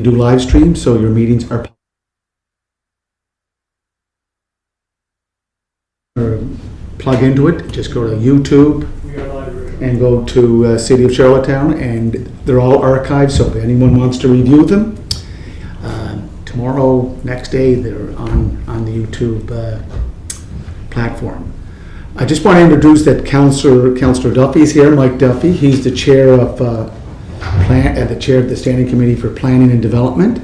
do live stream, so your meetings are plug into it. Just go to YouTube and go to City of Charlottetown, and they're all archived, so if anyone wants to review them, tomorrow, next day, they're on the YouTube platform. I just want to introduce that Councillor Duffy's here, Mike Duffy. He's the chair of the chair of the Standing Committee for Planning and Development.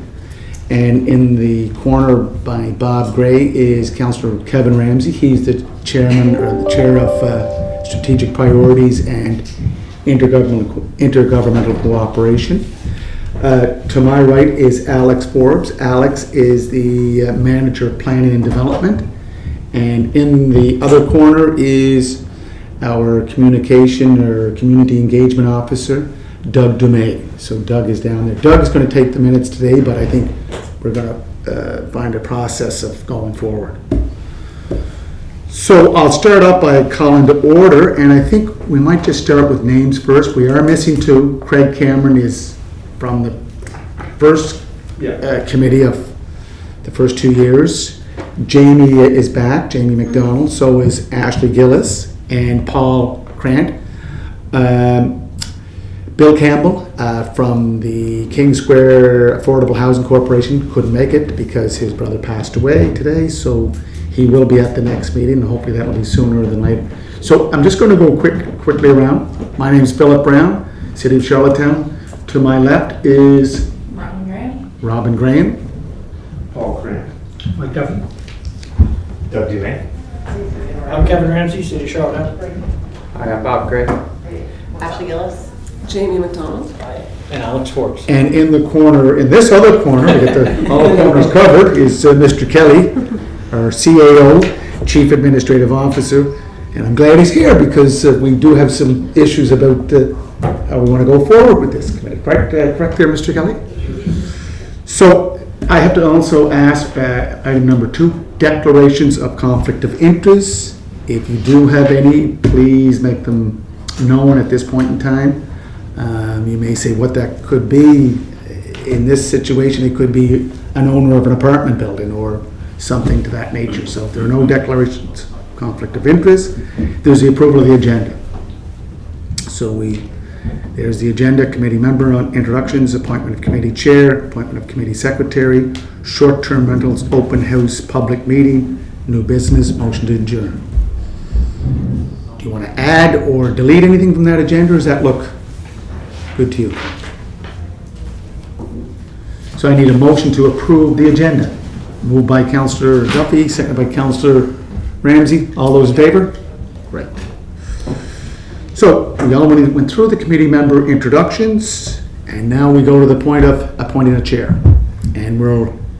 And in the corner by Bob Gray is Councillor Kevin Ramsey. He's the chairman or the chair of Strategic Priorities and Intergovernmental Cooperation. To my right is Alex Forbes. Alex is the manager of Planning and Development. And in the other corner is our communication or community engagement officer, Doug Dumais. So Doug is down there. Doug is going to take the minutes today, but I think we're going to find a process of going forward. So I'll start up by calling to order, and I think we might just start with names first. We are missing two. Craig Cameron is from the first committee of the first 2 years. Jamie is back, Jamie Mcdonald, so is Ashley Gillis and Paul Krant. Bill Campbell from the King Square Affordable Housing Corporation couldn't make it because his brother passed away today, so he will be at the next meeting, and hopefully that will be sooner than later. So I'm just going to go quickly around. My name is Philip Brown, City of Charlottetown. To my left is Robin Graham. Paul Krant. Mike Duffy. Doug Dumais. I'm Kevin Ramsey, City of Charlottetown. Hi, I'm Bob Gray. Ashley Gillis. Jamie Mcdonald. And Alex Forbes. And in the corner, in this other corner, to get all the corners covered, is Mr. Kelly, our CAO, Chief Administrative Officer. And I'm glad he's here because we do have some issues about how we want to go forward with this committee. Correct there, Mr. Kelly? So I have to also ask item number 2, declarations of conflict of interest. If you do have any, please make them known at this point in time. You may say what that could be. In this situation, it could be an owner of an apartment building or something to that nature. So if there are no declarations of conflict of interest, there's the approval of the agenda. So there's the agenda, committee member on introductions, appointment of committee chair, appointment of committee secretary, short-term rentals, open house, public meeting, new business, motion to adjourn. Do you want to add or delete anything from that agenda, or does that look good to you? So I need a motion to approve the agenda. Moved by Councillor Duffy, seconded by Councillor Ramsey. All those in favor? Great. So we all went through the committee member introductions, and now we go to the point of appointing a chair. And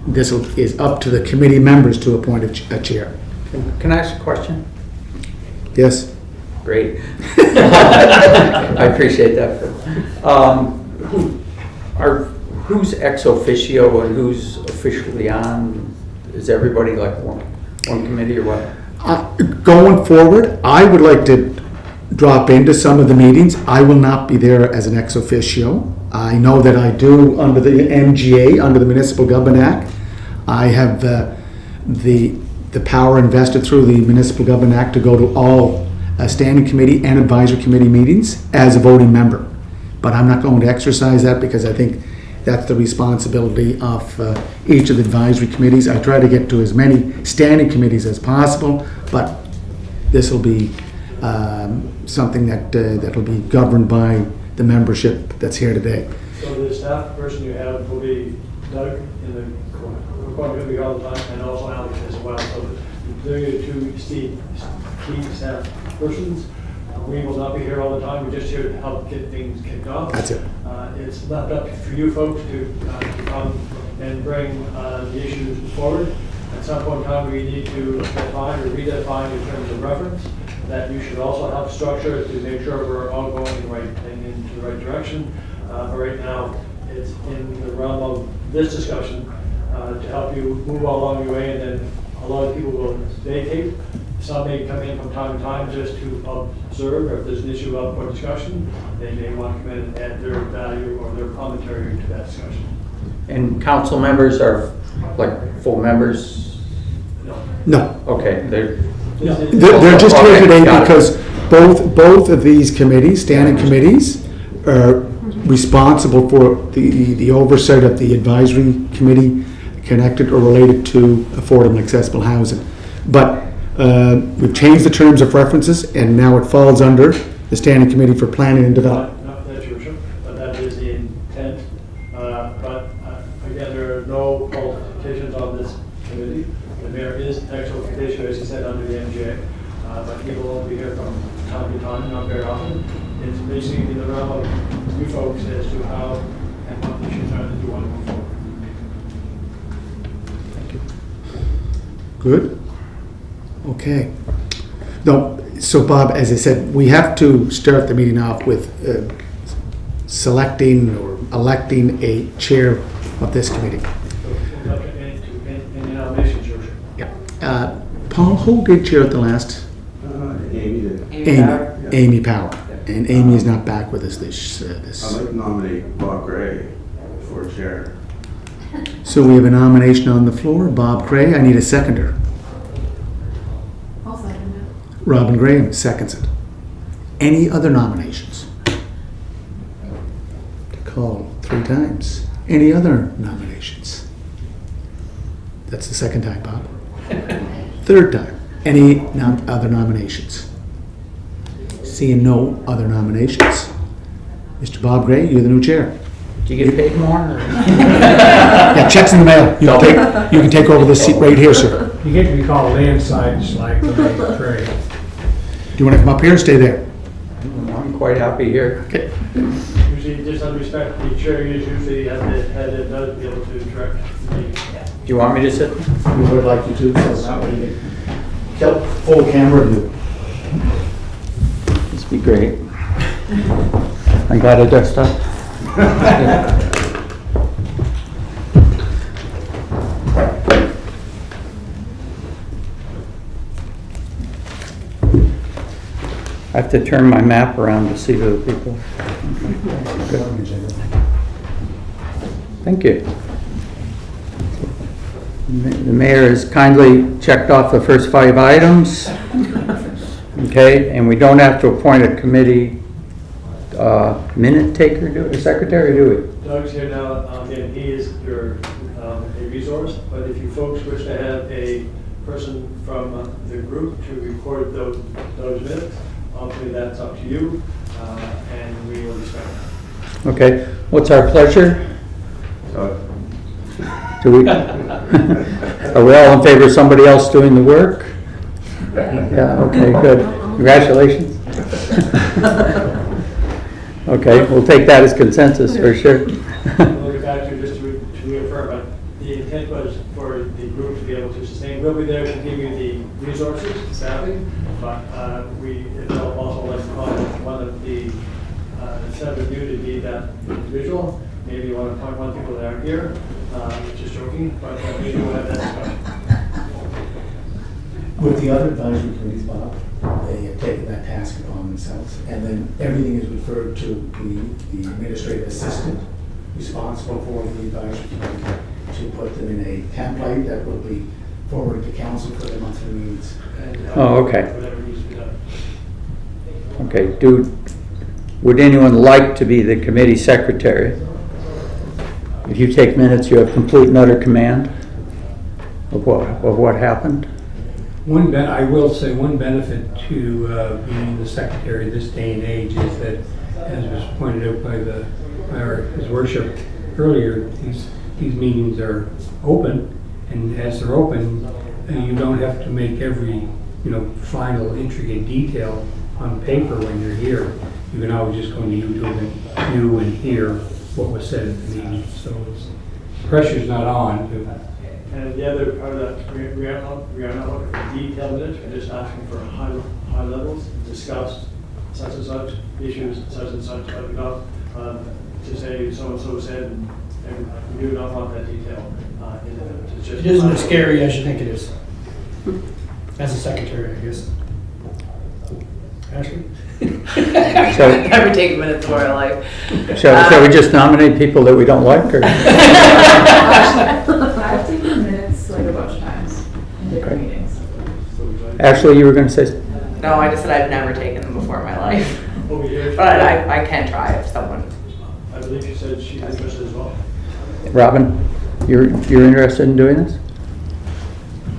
this is up to the committee members to appoint a chair. Can I ask a question? Yes? Great. I appreciate that. Who's ex officio and who's officially on? Is everybody like one committee or what? Going forward, I would like to drop into some of the meetings. I will not be there as an ex officio. I know that I do under the MGA, under the Municipal Government Act. I have the power invested through the Municipal Government Act to go to all standing committee and advisory committee meetings as a voting member. But I'm not going to exercise that because I think that's the responsibility of each of the advisory committees. I try to get to as many standing committees as possible, but this will be something that will be governed by the membership that's here today. So the staff person you have will be Doug in the corner. We're going to be all the time, and also Alex as well. So they're your two key staff persons. We will not be here all the time. We're just here to help get things kicked off. That's it. It's left up for you folks to come and bring the issues forward. At some point in time, we need to define or redefine in terms of reference. That you should also have structure to make sure we're all going in the right thing, into the right direction. But right now, it's in the realm of this discussion to help you move along your way, and then a lot of people will vacate. Some may come in from time to time just to observe, or if there's an issue up for discussion, they may want to come in and add their value or their commentary to that discussion. And council members are like full members? No, Okay, they're, they're just here today Got it. because both of these committees, standing committees, are responsible for the oversight of the advisory committee connected or related to affordable and accessible housing. But we've changed the terms of references, and now it falls under the Standing Committee for Planning and Development. Not that, Your Worship, but that is the intent. But again, there are no qualifications on this committee. The mayor is ex officio, as he said, under the MGA, but he will be here from time to time, not very often. It's basically in the realm of you folks as to how and what issues are that you want to move forward. Good? Okay. No, so Bob, as I said, we have to start the meeting off with selecting or electing a chair of this committee. So we'll jump into nominations, Your Worship. Yeah. Paul, who did chair at the last? Amy did. Amy Power. And Amy is not back with us this. I'd like to nominate Bob Gray for chair. So we have a nomination on the floor. Bob Gray. I need a seconder. I'll second it. Robin Graham seconds it. Any other nominations? To call 3 times. Any other nominations? That's the second time, Bob. Third time. Any other nominations? Seeing no other nominations. Mr. Bob Gray, you're the new chair. do you get paid more? Or? Yeah, check's in the mail. You can take over this seat right here, sir. You get to be called landslides like Trey. Do you want to come up here or stay there? I'm quite happy here. Okay. Usually, just on respect, the chair is usually at the head and does be able to direct the meeting. Do you want me to sit? We would like you to, so that way you can get full camera view. This be great. I'm glad I dressed up. I have to turn my map around to see the people. Thank you. The mayor has kindly checked off the first 5 items. Okay, and we don't have to appoint a committee minute taker, secretary, do Doug's here now, again, he is your, a resource, but if you folks wish to have a person from the group to record those minutes, obviously that's up to you, and we will respect that. we? Okay, what's our pleasure? Do we, are we all in favor of somebody else doing the work? Yeah, okay, good. Congratulations. Okay, we'll take that as consensus for sure. We'll get back to you just to reaffirm, but the intent was for the group to be able to sustain. We'll be there to give you the resources, staffing, but we also like to call one of the, instead of you to be that individual, maybe you want to appoint one people that aren't here, just joking, but maybe we'll have that discussion. With the other advisory committees, Bob, they have taken that task upon themselves, and then everything is referred to the administrative assistant responsible for the advisory committee to put them in a template that will be forwarded to council for their monthly meetings. And, Oh, okay. Whatever needs to be done. Okay, would anyone like to be the committee secretary? If you take minutes, you have complete and utter command of what happened. I will say one benefit to being the secretary this day and age is that, as was pointed out by His Worship earlier, these meetings are open, and as they're open, you don't have to make every final intricate detail on paper when you're here. You can always just go into YouTube and view and hear what was said at the meeting. So pressure's not on. And the other part of that, we are not looking for detailed minutes, we're just asking for high levels, discuss such and such issues, such and such, but not to say so-and-so said, and we do not want that detail in it. It's just It isn't as scary as you think it is. As a secretary, I guess. Ashley? So, Never take minutes of our life. shall we just nominate people that we don't like, or? I've taken minutes like a bunch of times in different Okay. meetings. Ashley, you were gonna say? No, I just said I've never taken them before in my life. Over here, But I can try if someone. I believe she said she's interested as well. Robin, you're interested in doing this?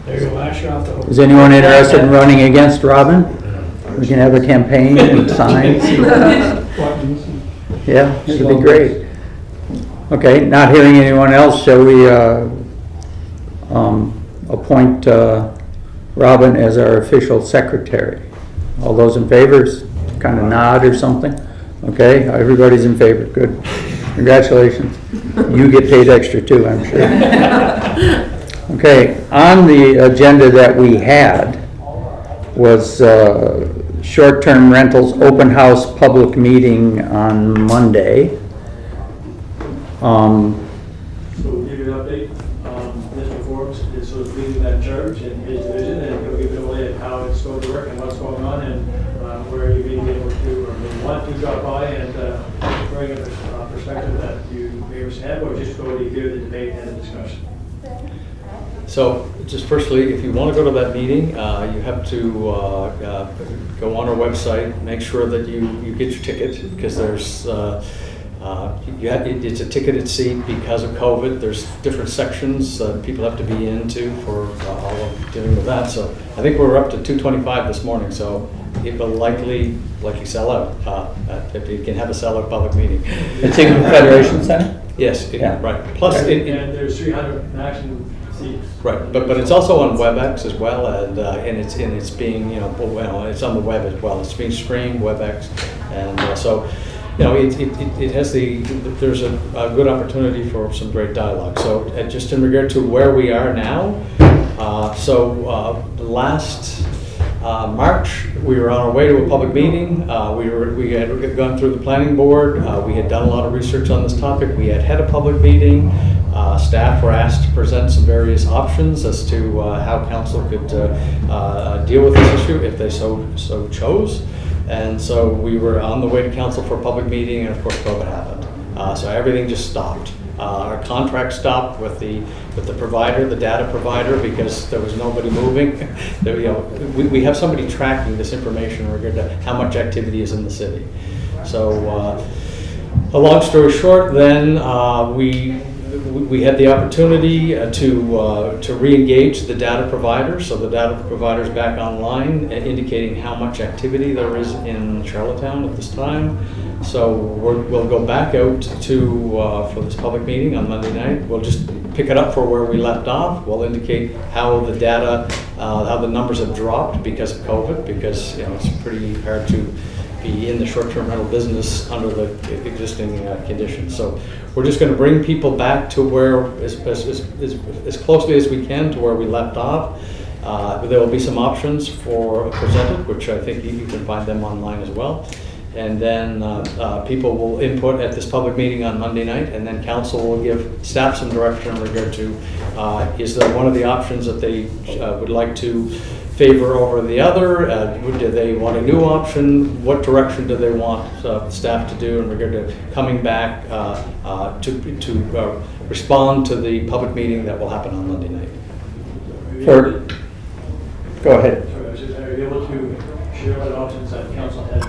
There you go, Ash, you're off the hook. Is anyone interested in running against Robin? We can have a campaign and signs. Buttons and- Yeah, it'd be great. Okay, not hearing anyone else, shall we appoint Robin as our official secretary? All those in favor, kind of nod or something? Okay, everybody's in favor, good. Congratulations. You get paid extra too, I'm sure. Okay, on the agenda that we had was short-term rentals open house public meeting on Monday. So we'll give you an update. Mr. Forbes is sort of leading that charge in his division, and he'll give you a way of how it's going to work and what's going on, and where you may be able to, or may want to drop by and bring a perspective that you may wish to have, or just go to hear the debate and the discussion. So, just firstly, if you want to go to that meeting, you have to go on our website, make sure that you get your ticket, because there's, it's a ticketed seat because of COVID. There's different sections that people have to be into for all of dealing with that. So, I think we're up to 225 this morning, so it will likely sell out, if you can have a sellout public meeting. It's in the Federation Center? Yes, Yeah. right. Plus, And there's 300 maximum seats. right, but it's also on WebEx as well, and it's being, well, it's on the web as well. It's being streamed WebEx, and so, it has there's a good opportunity for some great dialogue. So, just in regard to where we are now, last March, we were on our way to a public meeting. We had gone through the planning board. We had done a lot of research on this topic. We had a public meeting. Staff were asked to present some various options as to how council could deal with this issue if they so chose. And so we were on the way to council for a public meeting, and of course COVID happened. So everything just stopped. Our contract stopped with the provider, the data provider, because there was nobody moving. We have somebody tracking this information in regard to how much activity is in the city. So, a long story short, then we had the opportunity to re-engage the data provider. So the data provider is back online, indicating how much activity there is in Charlottetown at this time. So we'll go back out for this public meeting on Monday night. We'll just pick it up for where we left off. We'll indicate how the data, how the numbers have dropped because of COVID, because it's pretty hard to be in the short-term rental business under the existing conditions. So we're just going to bring people back to where, as closely as we can to where we left off. There will be some options for presented, which I think you can find them online as well. And then people will input at this public meeting on Monday night, and then council will give staff some direction in regard to is there one of the options that they would like to favor over the other? Do they want a new option? What direction do they want staff to do in regard to coming back to respond to the public meeting that will happen on Monday night? Go ahead. Are you able to share what options that council had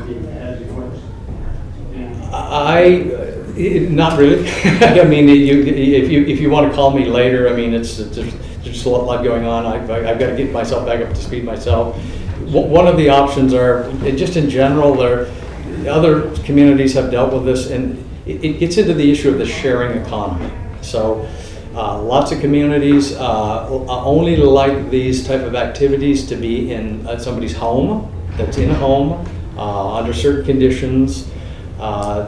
before us? Not really. I mean, if you want to call me later, I mean, it's just a lot going on. I've got to get myself back up to speed myself. One of the options are, just in general, other communities have dealt with this, and it gets into the issue of the sharing economy. So lots of communities only like these type of activities to be in somebody's home, that's in a home, under certain conditions. So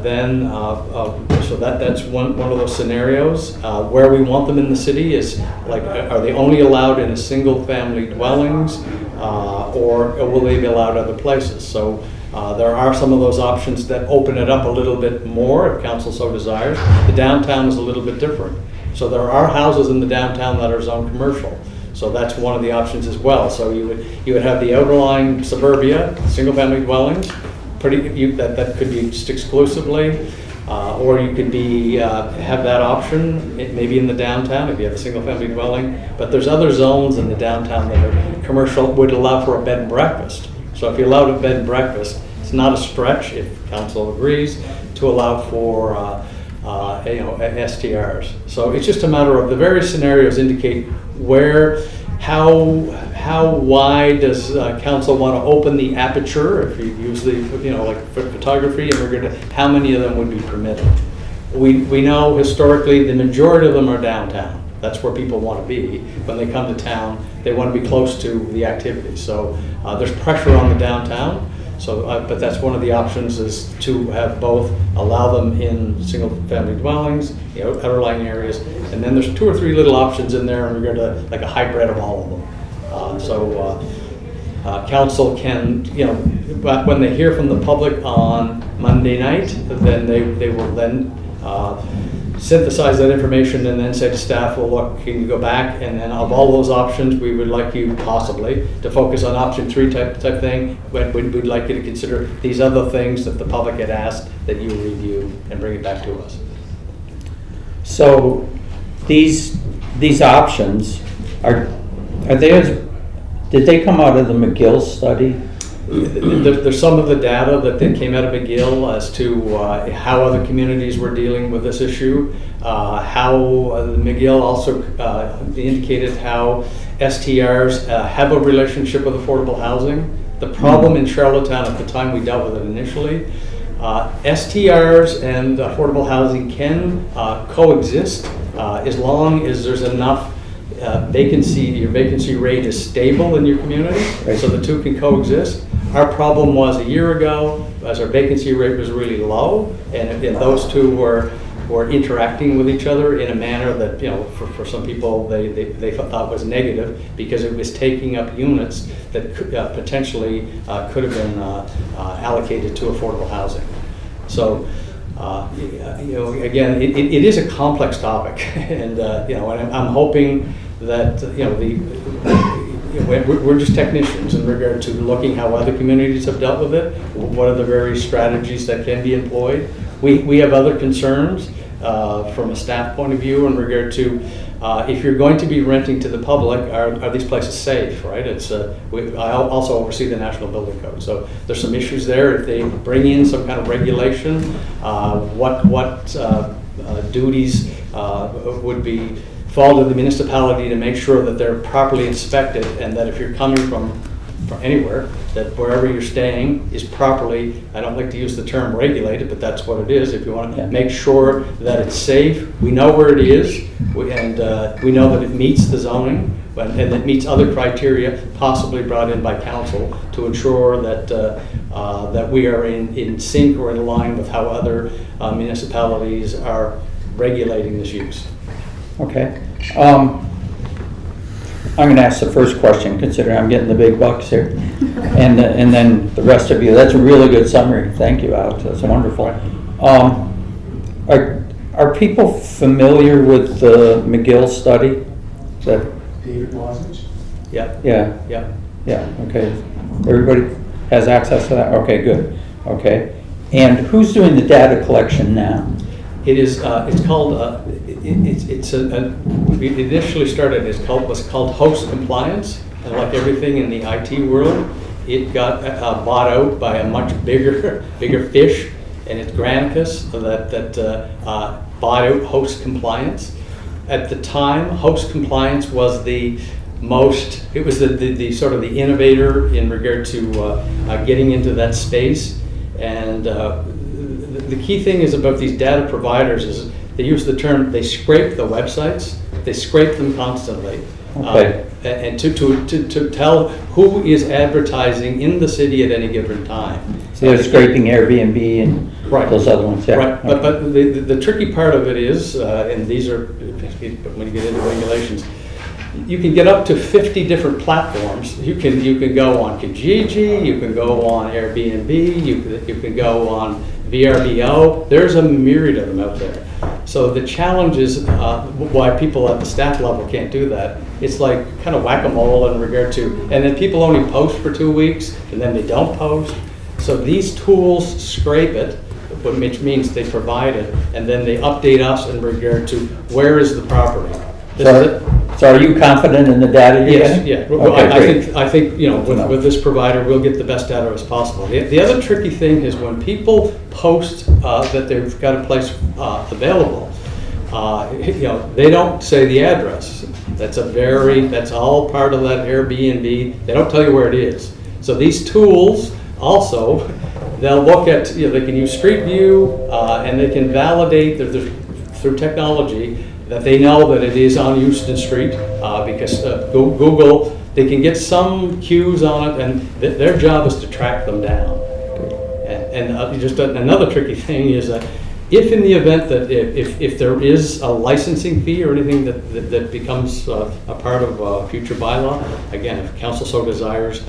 that's one of those scenarios. Where we want them in the city is are they only allowed in a single family dwellings, or will they be allowed other places? So there are some of those options that open it up a little bit more if council so desires. The downtown is a little bit different. So there are houses in the downtown that are zoned commercial. So that's one of the options as well. So you would have the outlying suburbia, single-family dwellings, that could be used exclusively, or you could have that option maybe in the downtown if you have a single-family dwelling. But there's other zones in the downtown that are commercial, would allow for a bed and breakfast. So if you allowed a bed and breakfast, it's not a stretch, if council agrees, to allow for STRs. So it's just a matter of the various scenarios indicate how wide does council want to open the aperture, if you use the, like for photography, and we're going to, how many of them would be permitted. We know historically the majority of them are downtown. That's where people want to be. When they come to town, they want to be close to the activities. So there's pressure on the downtown. So, but that's one of the options, is to have both, allow them in single-family dwellings, outlying areas, and then there's 2 or 3 little options in there in regard to like a hybrid of all of them. Council can, when they hear from the public on Monday night, then they will then synthesize that information and then say to staff, well, look, can you go back, and then of all those options, we would like you possibly to focus on option 3 type thing, but we'd like you to consider these other things that the public had asked that you review and bring it back to us. So these options did they come out of the McGill study? There's some of the data that came out of McGill as to how other communities were dealing with this issue. McGill also indicated how STRs have a relationship with affordable housing. The problem in Charlottetown at the time we dealt with it initially, STRs and affordable housing can coexist as long as there's enough your vacancy rate is stable in your community, right. So the two can coexist. Our problem was a year ago, as our vacancy rate was really low, and those two were interacting with each other in a manner that, for some people they thought was negative, because it was taking up units that potentially could have been allocated to affordable housing. So, again, it is a complex topic, and and I'm hoping that we're just technicians in regard to looking how other communities have dealt with it. What are the various strategies that can be employed? We have other concerns from a staff point of view in regard to if you're going to be renting to the public, are these places safe, right? I also oversee the National Building Code, so there's some issues there. If they bring in some kind of regulation, what duties would fall to the municipality to make sure that they're properly inspected, and that if you're coming from anywhere, that wherever you're staying is properly, I don't like to use the term regulated, but that's what it is. If you want to make sure that it's safe, we know where it is, and we know that it meets the zoning, and it meets other criteria possibly brought in by council to ensure that that we are in sync or in line with how other municipalities are regulating this use. Okay. I'm going to ask the first question, considering I'm getting the big bucks here, and then the rest of you. That's a really good summary. Thank you, Alex. That's wonderful. Are people familiar with the McGill study? David Wasn't? Yeah. Okay. Everybody has access to that. Okay, good. Okay. And who's doing the data collection now? It is. It's called. We initially started. Was called host compliance, and like everything in the IT world, it got bought out by a much bigger fish, and it's Granicus that bought out host compliance. At the time, host compliance was the most. It was the sort of the innovator in regard to getting into that space, and. The key thing is about these data providers is they use the term, they scrape the websites, they scrape them constantly. Okay. And to tell who is advertising in the city at any given time. So they're scraping Airbnb and those other ones, yeah. Right, okay. But the tricky part of it is, and these are, when you get into regulations, you can get up to 50 different platforms. You can go on Kijiji, you can go on Airbnb, you can go on VRBO. There's a myriad of them out there. So the challenge is why people at the staff level can't do that. It's like kind of whack-a-mole in regard to, and then people only post for 2 weeks, and then they don't post. So these tools scrape it, which means they provide it, and then they update us in regard to where is the property. This is it. So are you confident in the data you're Yes, getting? yeah. Okay, I think, you know, with this provider, we'll get the best data as possible. The other tricky thing is when people post that they've got a place available, you know, they don't say the address. That's all part of that Airbnb. They don't tell you where it is. So these tools also, they'll look at, you know, they can use Street View and they can validate through technology that they know that it is on Houston Street because Google, they can get some cues on it, and their job is to track them down. And just another tricky thing is that if in the event that if there is a licensing fee or anything that becomes a part of a future bylaw, again, if council so desires,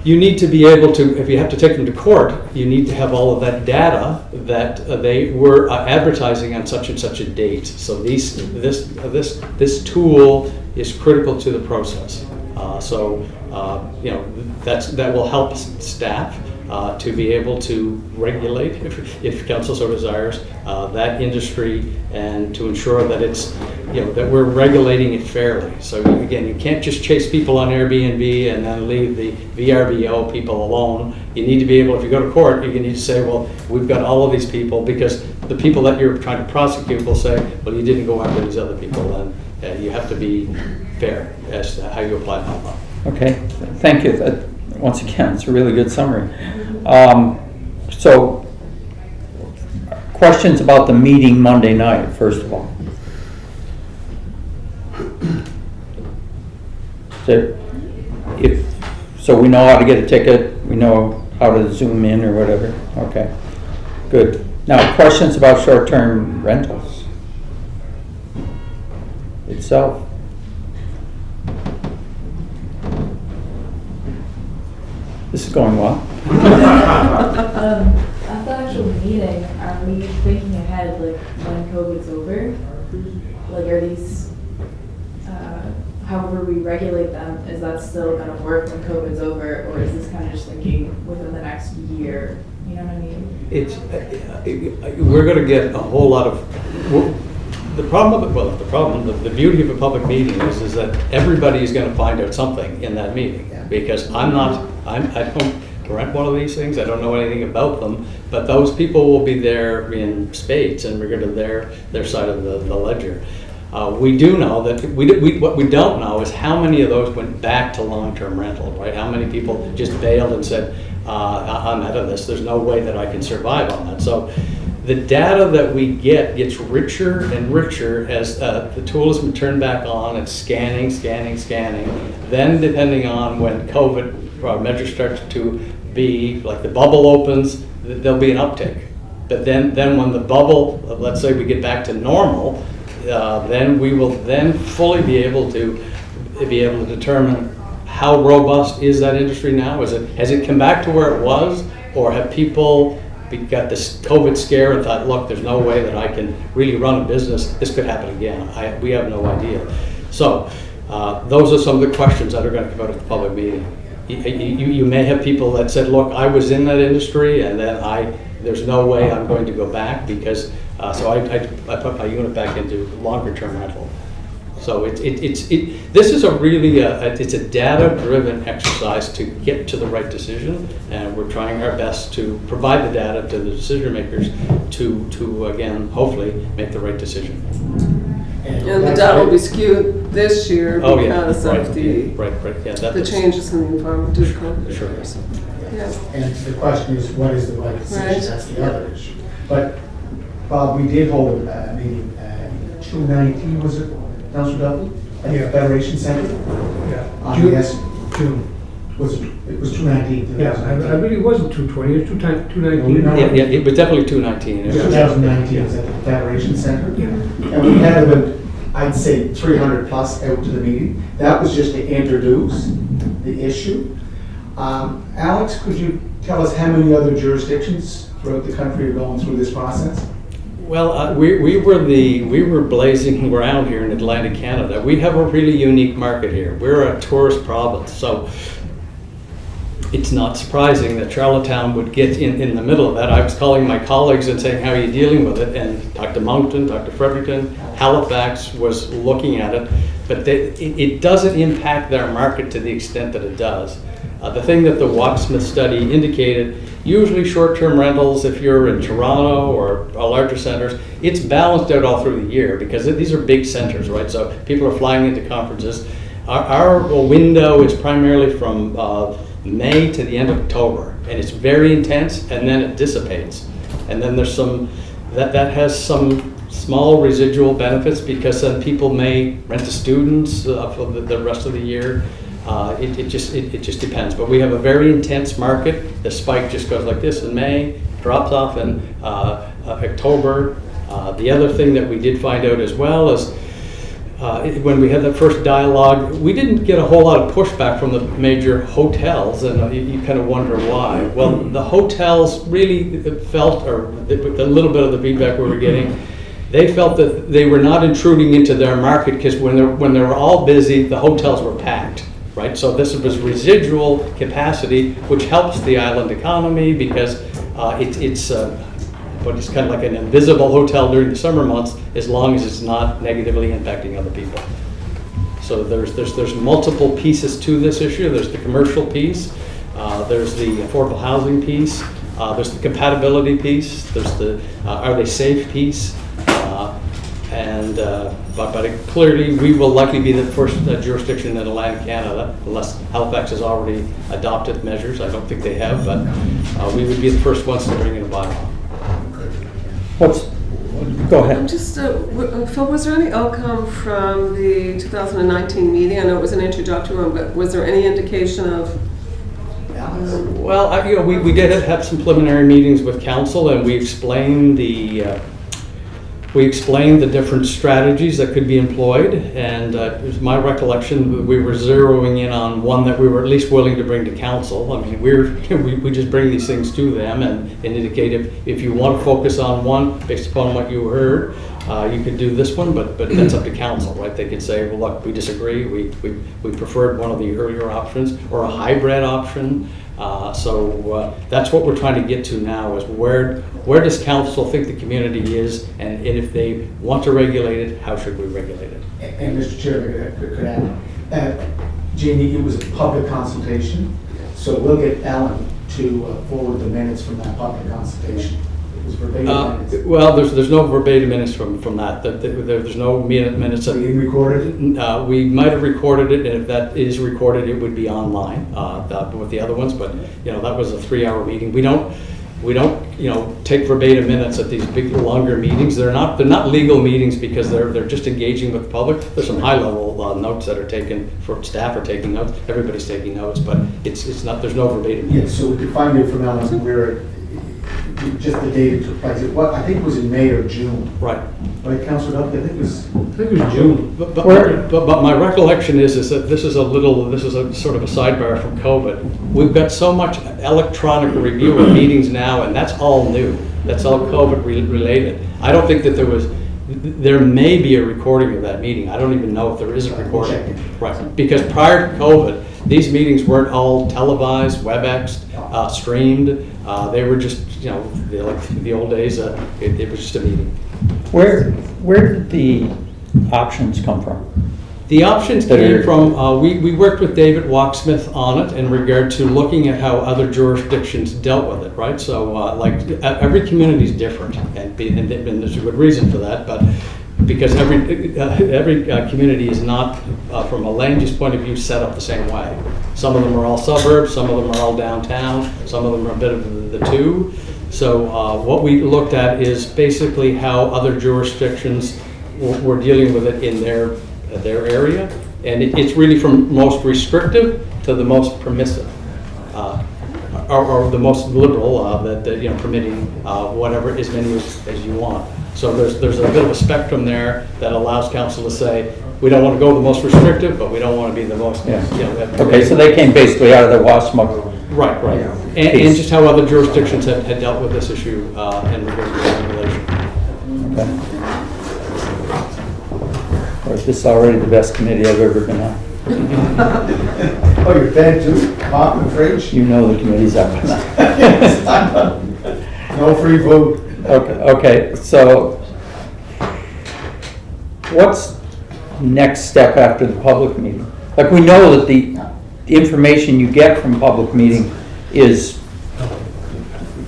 you need to be able to, if you have to take them to court, you need to have all of that data that they were advertising on such and such a date. So this tool is critical to the process. You know, that will help staff to be able to regulate, if council so desires, that industry, and to ensure that it's, you know, that we're regulating it fairly. So again, you can't just chase people on Airbnb and then leave the VRBO people alone. You need to be able, if you go to court, you need to say, well, we've got all of these people, because the people that you're trying to prosecute will say, well, you didn't go after these other people, and you have to be fair as to how you apply the law. Okay, thank you. Once again, it's a really good summary. So, questions about the meeting Monday night, first of all. So we know how to get a ticket, we know how to zoom in or whatever. Okay, good. Now, questions about short-term rentals itself. This is going well. At the actual meeting, are we thinking ahead, like when COVID's over? Like, are these, however we regulate them, is that still gonna work when COVID's over, or is this kind of just thinking within the next year? You know what I mean? We're going to get a whole lot of. The the beauty of a public meeting is that everybody is going to find out something in that meeting, because I don't rent one of these things, I don't know anything about them, but those people will be there in spades in regard to their side of the ledger. We do know that what we don't know is how many of those went back to long-term rental, right? How many people just bailed and said, I'm out of this, there's no way that I can survive on that. So the data that we get gets richer and richer as the tool has been turned back on. It's scanning. Then, depending on when COVID measures start to be, like the bubble opens, there'll be an uptick. But then when the bubble, let's say we get back to normal, then we will then fully be able to determine how robust is that industry now. Has it come back to where it was, or have people got this COVID scare and thought, look, there's no way that I can really run a business. This could happen again. We have no idea. So those are some of the questions that are going to come out at the public meeting. You may have people that said, look, I was in that industry, and then there's no way I'm going to go back, because so I put my unit back into longer term rental. So this is a really it's a data-driven exercise to get to the right decision, and we're trying our best to provide the data to the decision makers to again, hopefully make the right decision. And the data will be skewed this year because of the changes in the environmental. Sure. So, And the question is, what is the right decision? Right. That's the other issue. But, Bob, we did hold a meeting, 219, was it, Councilor Duffy? At the Federation Center? Yeah. June. It was 219. Yeah, I really wasn't 220, it was 219. No, Yeah, it was definitely 219. It was 2019, it was at the Federation Center. Yeah. And we had about, I'd say, 300 plus out to the meeting. That was just to introduce the issue. Alex, could you tell us how many other jurisdictions throughout the country are going through this process? Well, we were blazing around here in Atlantic Canada. We have a really unique market here. We're a tourist province, so it's not surprising that Charlottetown would get in the middle of that. I was calling my colleagues and saying, how are you dealing with it? And Dr. Moncton, Dr. Fredericton, Halifax was looking at it, but it doesn't impact their market to the extent that it does. The thing that the Walksmith study indicated, usually short-term rentals, if you're in Toronto or larger centers, it's balanced out all through the year because these are big centers, right? So people are flying into conferences. Our window is primarily from May to the end of October, and it's very intense, and then it dissipates. And then there's that has some small residual benefits because then people may rent to students for the rest of the year. It just depends. But we have a very intense market. The spike just goes like this in May, drops off in October. The other thing that we did find out as well is when we had that first dialogue, we didn't get a whole lot of pushback from the major hotels, and you kind of wonder why. Well, the hotels really felt, or a little bit of the feedback we were getting, they felt that they were not intruding into their market because when they were all busy, the hotels were packed. Right, so this was residual capacity, which helps the island economy because it's kind of like an invisible hotel during the summer months, as long as it's not negatively impacting other people. So there's multiple pieces to this issue. There's the commercial piece, there's the affordable housing piece, there's the compatibility piece, there's the are they safe piece. But clearly, we will likely be the first jurisdiction in Atlantic Canada, unless Halifax has already adopted measures. I don't think they have, but we would be the first ones to bring in a bylaw. Go ahead. I'm just, Phil, was there any outcome from the 2019 meeting? I know it was an introductory one, but was there any indication of? Well, we did have some preliminary meetings with council, and we explained the different strategies that could be employed, and it was my recollection we were zeroing in on one that we were at least willing to bring to council. I mean, we just bring these things to them and indicate if you want to focus on one based upon what you heard, you could do this one, but that's up to council, right? They could say, well, look, we disagree. We preferred one of the earlier options or a hybrid option. So that's what we're trying to get to now is where does council think the community is, and if they want to regulate it, how should we regulate it? And Mr. Chair, could add, Jeannie, it was a public consultation, so we'll get Alan to forward the minutes from that public consultation. It was verbatim minutes. Well, there's no verbatim minutes from that. There's no minutes. So you recorded it? We might have recorded it, and if that is recorded, it would be online with the other ones. But that was a 3-hour meeting. We don't take verbatim minutes at these big, longer meetings. They're not legal meetings because they're just engaging with the public. There's some high-level notes that are taken. For staff are taking notes. Everybody's taking notes, but it's not. There's no verbatim. Yes, so we could find it from Alan where just the date it took place. I think it was in May or June. Right. Right, Councilor Duffy? I think it was June. But my recollection is that this is a sort of a sidebar from COVID. We've got so much electronic review of meetings now, and that's all new. That's all COVID related. I don't think that there may be a recording of that meeting. I don't even know if there is a recording. Right. Because prior to COVID, these meetings weren't all televised, WebExed, streamed. They were just, like the old days, it was just a meeting. Where did the options come from? The options came from, we worked with David Walksmith on it in regard to looking at how other jurisdictions dealt with it, right? So every community is different, and there's a good reason for that, but because every community is not, from a land use point of view, set up the same way. Some of them are all suburbs, some of them are all downtown, some of them are a bit of the two. So what we looked at is basically how other jurisdictions were dealing with it in their area, and it's really from most restrictive to the most permissive, or the most liberal, permitting whatever as many as you want. So there's a bit of a spectrum there that allows council to say, we don't want to go the most restrictive, but we don't want to be the most. Okay, so they came basically out of the WASMA. Right. And just how other jurisdictions had dealt with this issue in regard to regulation. Okay. Or is this already the best committee I've ever been on? Oh, you're fed too? Pop and fridge? You know the committees I've been on. No free food. Okay, so what's next step after the public meeting? Like, we know that the information you get from public meeting is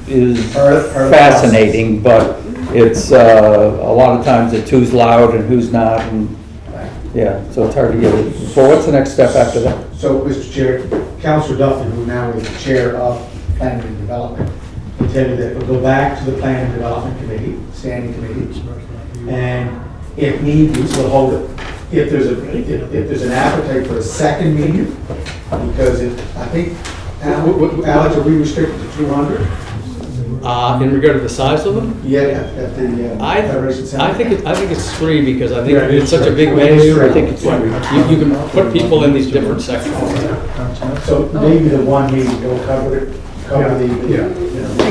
fascinating, but it's a lot of times it's who's loud and who's not, and yeah, so it's hard to get it. So what's the next step after that? So, Mr. Chair, Councillor Duffin, who now is the chair of Planning and Development, will tell you that we'll go back to the Planning and Development Committee, standing committee, and if need be, we'll hold it. If there's an appetite for a second meeting, because I think, Alex, are we restricted to 200? In regard to the size of them? Yeah, at the Federation Center. I think it's 3 because I think it's such a big venue. I think it's you can put people in these different sections. So maybe the one meeting will cover the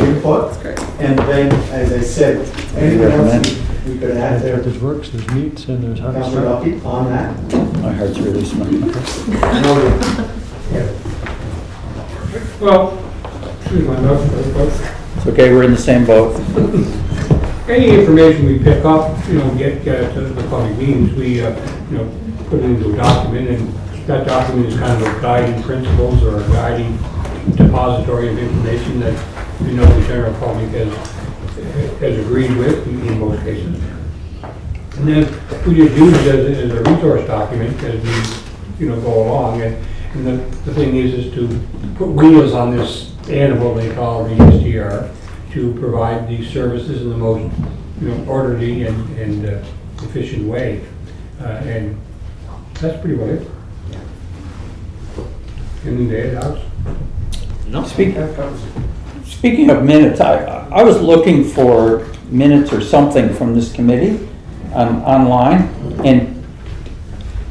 input. And then, as I said, anything else we could add there. There's works, there's meats, and there's Councillor Duffy, on that. My heart's really small. Well, excuse my notes, folks. It's okay, we're in the same boat. Any information we pick up, get to the public meetings, we, put it into a document, and that document is kind of a guiding principles or a guiding depository of information that the general public has agreed with in most cases. And then we just use it as a resource document as we, go along. And the thing is to put wheels on this animal they call the SDR to provide these services in the most, orderly and efficient way. And that's pretty well it. Anything to add, Alex? No. Speaking of minutes, I was looking for minutes or something from this committee online, and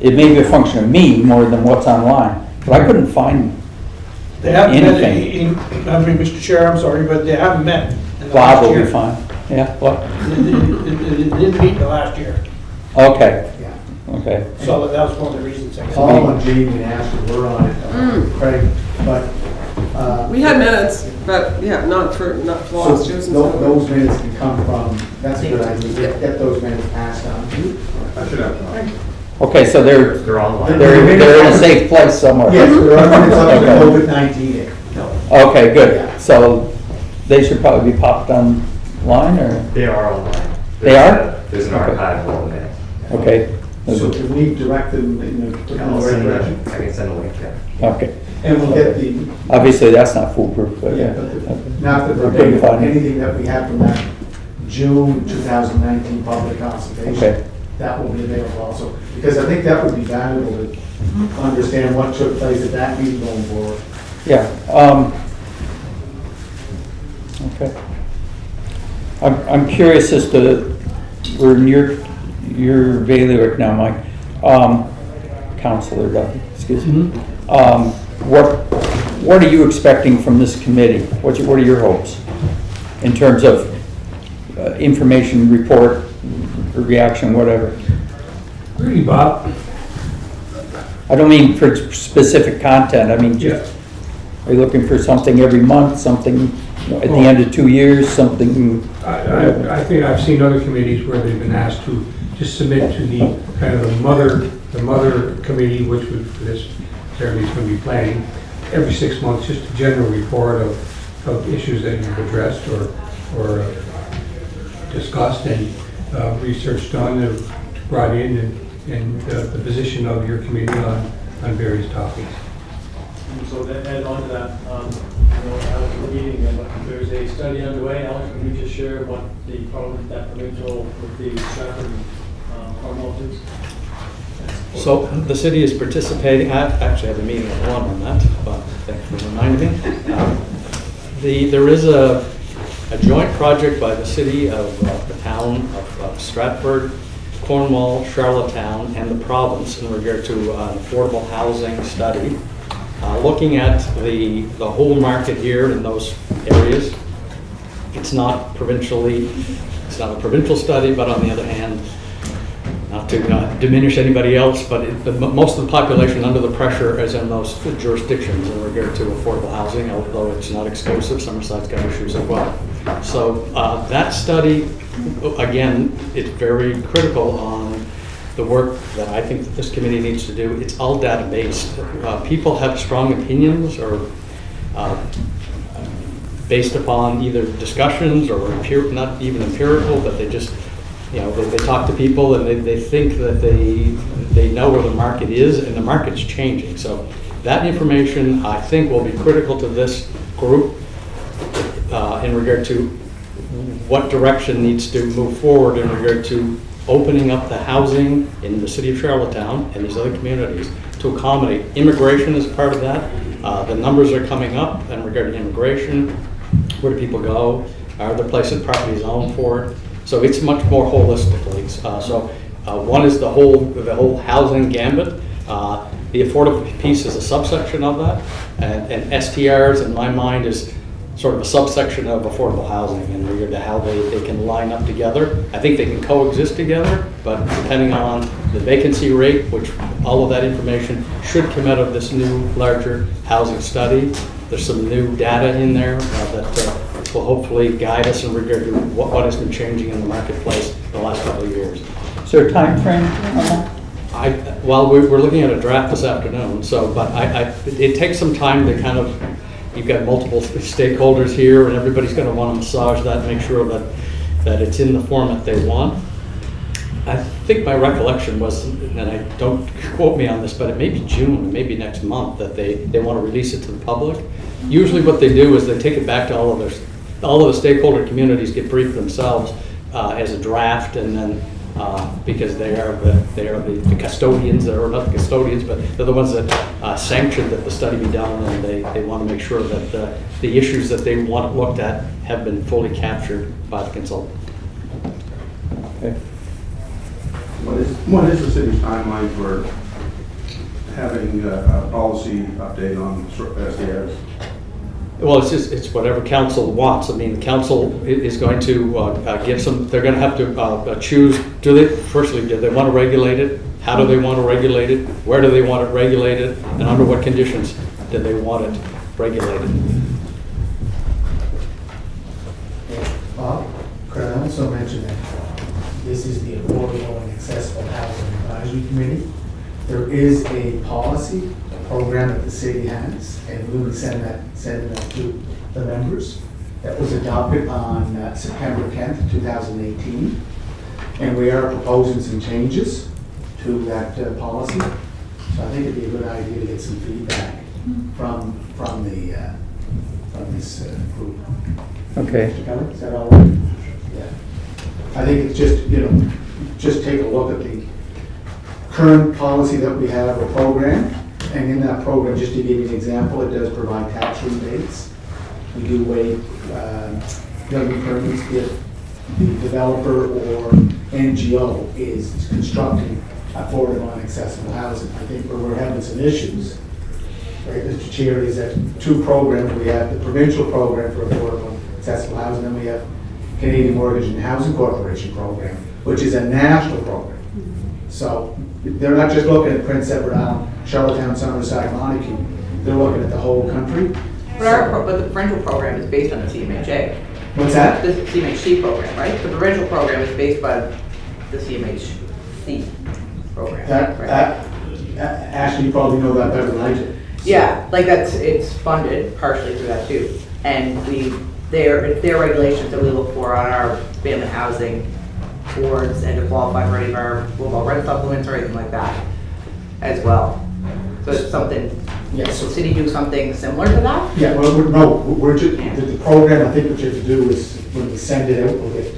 it may be a function of me more than what's online, but I couldn't find They haven't anything. met, Mr. Chair, I'm sorry, but they haven't met in the Bob last will year. be fine. Yeah, what? They didn't meet the last year, Okay, Yeah. okay. so that was one of the reasons. I guess. Paul and Jamie and Ashley were on it, Craig, but. We had minutes, but yeah, not for So last year's. those minutes can come from, that's a good idea, get those minutes passed on. I should have. Okay, so They're online. they're in a safe place somewhere. Yes, there are minutes up to Okay. COVID-19. Okay, good. So they should probably be popped online, or? They are online. They are? There's an Okay. archive of all the minutes. So Okay. can we direct them in the I'll right send direction? I can send a link, yeah. Okay. And we'll get the, Obviously, that's not foolproof, but yeah, not the I couldn't verbatim, find it. anything that we have from that June 2019 public consultation. Okay. That will be available also, because I think that would be valuable to understand what took place at that meeting going forward. Yeah, okay. I'm curious as to, we're in your bailiwick now, Mike, Counselor Duffy, excuse me. What are you expecting from this committee? What are your hopes in terms of information, report, reaction, whatever? Really, Bob? I don't mean for specific content, I mean just, are you looking for something every month, something at the end of 2 years, something? I think I've seen other committees where they've been asked to just submit to the kind of the mother committee, which would, for this, certainly is going to be planning, every 6 months, just a general report of issues that you've addressed or discussed, and research done and brought in, and the position of your committee on various topics. So to add on to that, Alex, the meeting, there's a study underway. Alex, can you just share what the problem that provincial with the Stratford Cornwall is? So the city is participating. I actually have a meeting at 1 on that, but thanks for reminding me. There is a joint project by the city of the town of Stratford, Cornwall, Charlottetown, and the province in regard to an affordable housing study, looking at the whole market here in those areas. It's not provincially It's not a provincial study, but on the other hand, not to diminish anybody else, but most of the population under the pressure is in those jurisdictions in regard to affordable housing, although it's not exclusive. Summerside's got issues as well. So that study, again, is very critical on the work that I think that this committee needs to do. It's all data-based. People have strong opinions or based upon either discussions or not even empirical, but they just, they talk to people and they think that they know where the market is, and the market's changing. So that information, I think, will be critical to this group in regard to what direction needs to move forward in regard to opening up the housing in the city of Charlottetown and these other communities to accommodate. Immigration is part of that. The numbers are coming up in regard to immigration. Where do people go? Are there places property zoned for it? So it's much more holistically. One is the whole housing gambit. The affordable piece is a subsection of that, and STRs, in my mind, is sort of a subsection of affordable housing in regard to how they can line up together. I think they can coexist together, but depending on the vacancy rate, which all of that information should come out of this new, larger housing study. There's some new data in there that will hopefully guide us in regard to what has been changing in the marketplace the last couple of years. Is there a time frame on that? Well, we're looking at a draft this afternoon, but it takes some time to kind of, you've got multiple stakeholders here, and everybody's going to want to massage that and make sure that it's in the format they want. I think my recollection was, and I don't quote me on this, but it may be June, maybe next month, that they want to release it to the public. Usually what they do is they take it back to all of the stakeholder communities, get briefed themselves as a draft, and then because they are the custodians, or not the custodians, but they're the ones that sanction that the study be done, and they want to make sure that the issues that they want looked at have been fully captured by the consultant. Okay. What is the city's timeline for having a policy update on SDRs? Well, it's whatever council wants. I mean, the council is going to give some, they're going to have to choose, do they want to regulate it? How do they want to regulate it? Where do they want it regulated? And under what conditions do they want it regulated? Bob, could I also mention that this is the Affordable and Accessible Housing Advisory Committee. There is a policy, a program that the city has, and we will sending that to the members. That was adopted on September 10th, 2018. And we are proposing some changes to that policy. So I think it'd be a good idea to get some feedback from this group. Okay. Mr. Kelly, is that all right? Yeah. I think it's just, just take a look at the current policy that we have, a program, and in that program, just to give you an example, it does provide tax rebates. We do waive building permits if the developer or NGO is constructing affordable and accessible housing. I think where we're having some issues, right, Mr. Chair, is that two programs. We have the provincial program for affordable and accessible housing, and we have Canadian Mortgage and Housing Corporation program, which is a national program. So they're not just looking at Prince Edward Island, Charlottetown, Summerside, Montague. They're looking at the whole country. But the provincial program is based on the CMHA. What's that? The CMHC program, right? The provincial program is based by the CMHC program. Ashley, you probably know that better than I do. Yeah, like it's funded partially through that too. And their regulations that we look for on our family housing boards and to qualify for any of our rent supplements or anything like that as well. So it's something, Yes. will the city do something similar to that? Yeah, well, we're just, the program, I think what you have to do is, when we send it out, we'll get